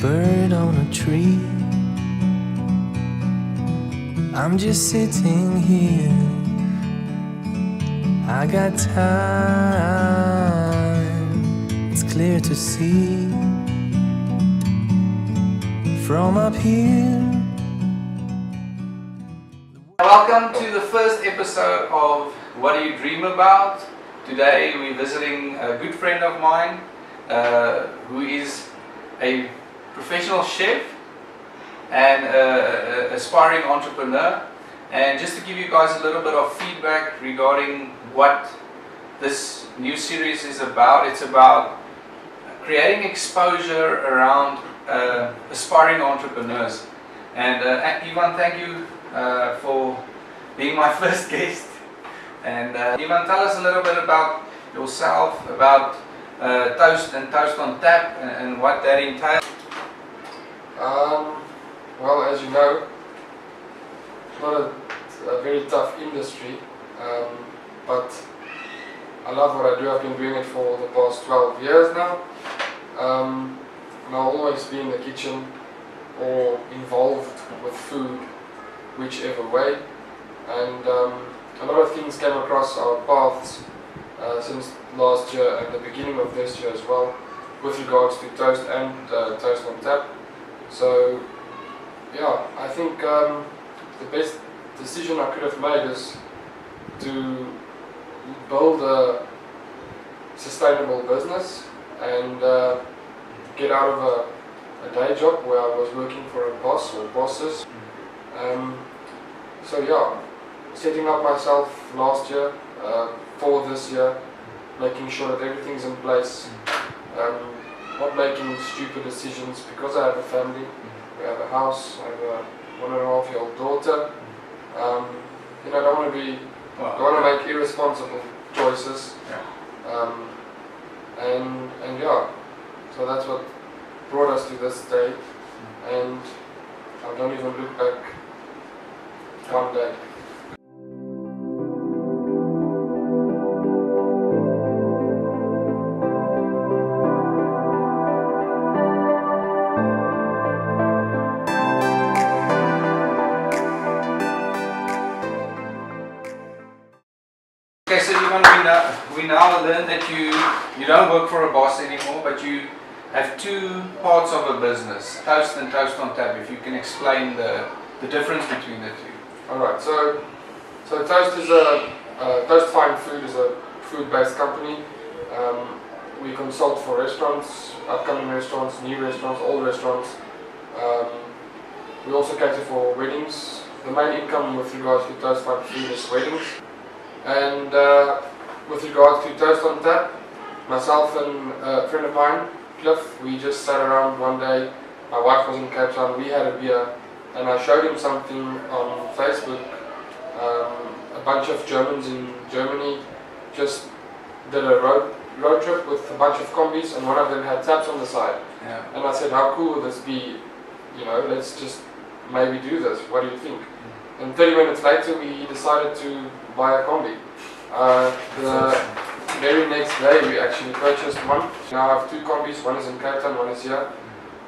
bird on a tree. I'm just sitting here. I got time, it's clear to see from up here. Welcome to the first episode of What Do You Dream About? Today we're visiting a good friend of mine who is a professional chef and an aspiring entrepreneur. And just to give you guys a little bit of feedback regarding what this new series is about, it's about creating exposure around aspiring entrepreneurs. And Ivan, thank you for being my first guest. And Ivan, tell us a little bit about yourself, about Toast and Toast on Tap, and what that entails. Well, as you know, it's not a very tough industry, but I love what I do. I've been doing it for the past 12 years now, and I'll always be in the kitchen or involved with food, whichever way. And a lot of things came across our paths since last year and the beginning of this year as well, with regards to Toast and Toast on Tap. So yeah, I think the best decision I could have made is to build a sustainable business and get out of a day job where I was working for a boss or bosses. So yeah, setting up myself last year for this year, making sure that everything's in place, not making stupid decisions because I have a family. We have a house, I have a 1.5-year-old daughter. I don't want to make irresponsible choices. And yeah, so that's what brought us to this day, and I don't even look back one day. Okay, so we now learned that you don't work for a boss anymore, but you have two parts of a business, Toast and Toast on Tap. If you can explain the difference between the two. Alright, so Toast is Toast Fine Food is a food-based company. We consult for restaurants, upcoming restaurants, new restaurants, old restaurants. We also cater for weddings. The main income with regards to Toast Fine Food is weddings. And with regards to Toast on Tap, myself and a friend of mine, Cliff, we just sat around one day. My wife was in Cape Town, we had a beer, and I showed him something on Facebook. A bunch of Germans in Germany just did a road trip with a bunch of combis, and one of them had taps on the side. Yeah. And I said, how cool would this be? Let's just maybe do this. What do you think? And 30 minutes later, we decided to buy a combi. The very next day, we actually purchased one. Now I have two combis. One is in Cape Town, one is here.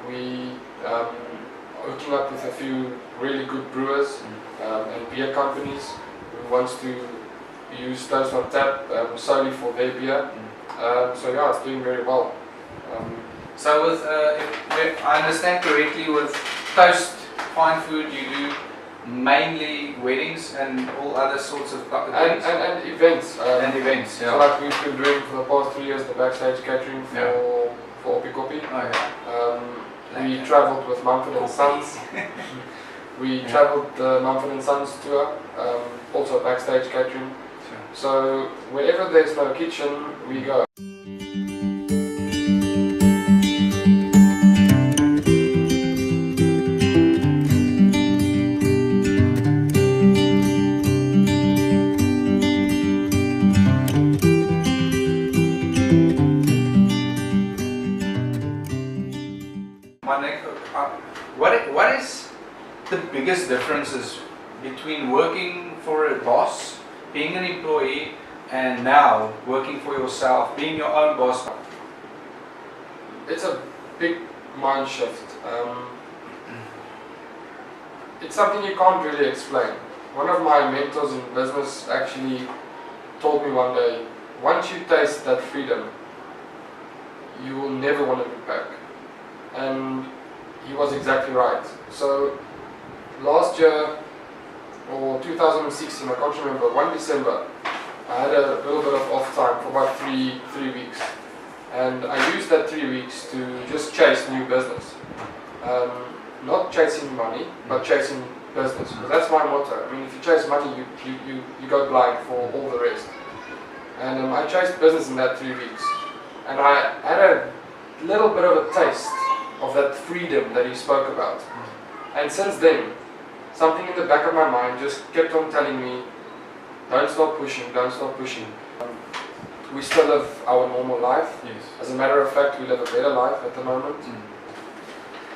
We hooking up with a few really good brewers and beer companies who wants to use Toast on Tap solely for their beer. So yeah, it's doing very well. So with, if I understand correctly, with Toast Fine Food, you do mainly weddings and all other sorts of things? And events. And events, yeah. So like we've been doing for the past 3 years the backstage catering for Opikopi. Oh, yeah. We travelled with Mumford & Sons. We travelled the Mumford & Sons tour, also backstage catering. Sure. So wherever there's no kitchen, we go. What is the biggest differences between working for a boss, being an employee, and now working for yourself, being your own boss? It's a big mind shift. It's something you can't really explain. One of my mentors in business actually told me one day, once you taste that freedom, you will never want to look back. And he was exactly right. So last year, or 2016, I can't remember, 1 December, I had a little bit of off time for about three weeks. And I used that 3 weeks to just chase new business. Not chasing money, but chasing business. Because that's my motto. I mean, if you chase money, you go blind for all the rest. And I chased business in that 3 weeks. And I had a little bit of a taste of that freedom that he spoke about. And since then, something in the back of my mind just kept on telling me, don't stop pushing, don't stop pushing. We still live our normal life. Yes. As a matter of fact, we live a better life at the moment.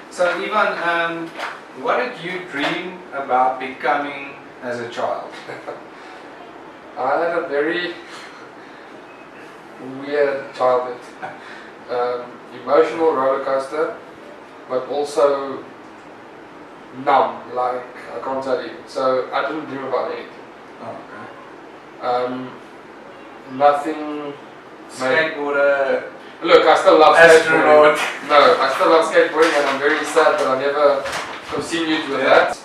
So Ivan, what did you dream about becoming as a child? I had a very weird childhood. Emotional roller coaster, but also numb, like I can't tell you. So I didn't dream about anything. Oh, okay. Nothing. Skateboarder, Look, I still love skateboarding. astronaut. No, I still love skateboarding, and I'm very sad that I never continued with that.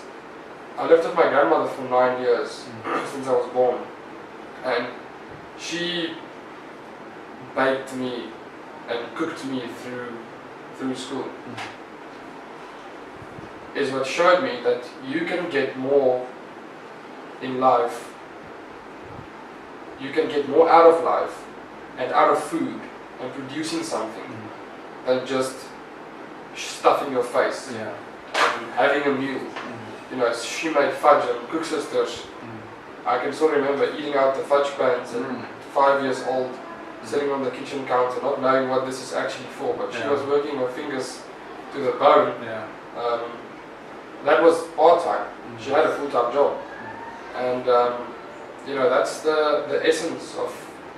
I lived with my grandmother for 9 years since I was born, and she baked me and cooked me through school. Is what showed me that you can get more in life. You can get more out of life and out of food and producing something than just stuffing your face Yeah. and having a meal. You know, she made fudge and cook sisters. I can still remember eating out the fudge pans at 5 years old, sitting on the kitchen counter, not knowing what this is actually for, but she was working her fingers to the bone. Yeah. That was part-time. She had a full-time job. And you know, that's the essence of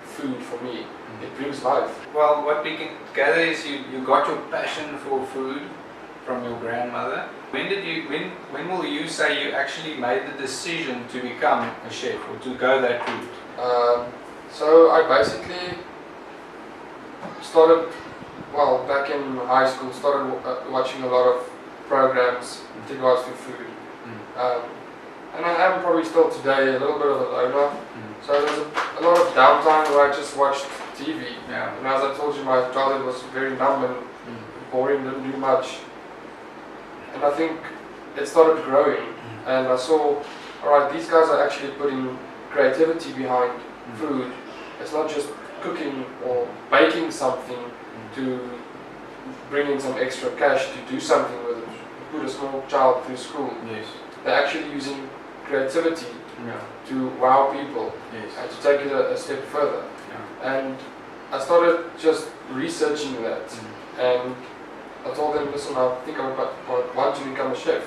food for me. It brings life. Well, what we can gather is you got your passion for food from your grandmother. When will you say you actually made the decision to become a chef or to go that route? So I basically started, well, back in high school, started watching a lot of programs with regards to food. And I am probably still today a little bit of a loner. So there's a lot of downtime where I just watched TV. Yeah. And as I told you, my childhood was very numb and boring, didn't do much. And I think it started growing. And I saw, alright, these guys are actually putting creativity behind food. It's not just cooking or baking something to bring in some extra cash to do something with it, to put a small child through school. Yes. They're actually using creativity Yeah. to wow people Yes. and to take it a step further. Yeah. And I started just researching that, and I told them, listen, I think I would want to become a chef.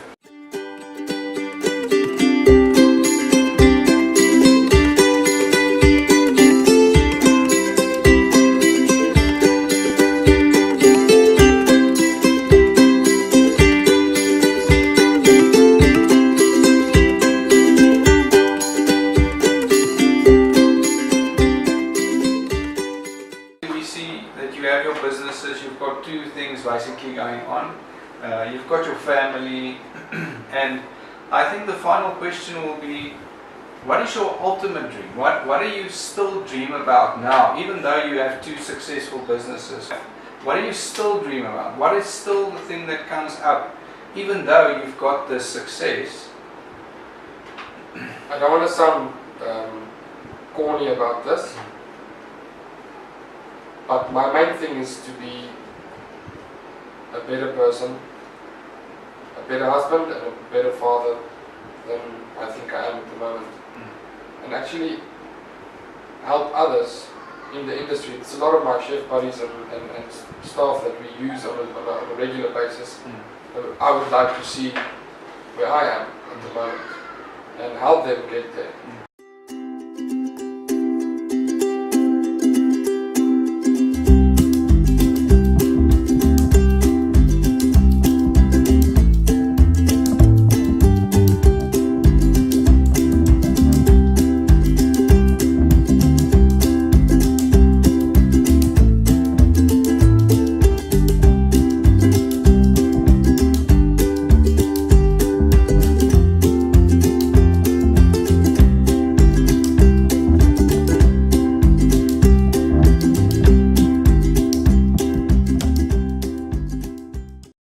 Businesses, you've got two things basically going on. You've got your family, and I think the final question will be, what is your ultimate dream? What do you still dream about now, even though you have two successful businesses? What do you still dream about? What is still the thing that comes up, even though you've got this success? I don't want to sound corny about this, but my main thing is to be a better person, a better husband and a better father than I think I am at the moment. And actually help others in the industry. It's a lot of my chef buddies and staff that we use on a regular basis. I would like to see where I am at the moment and help them get there.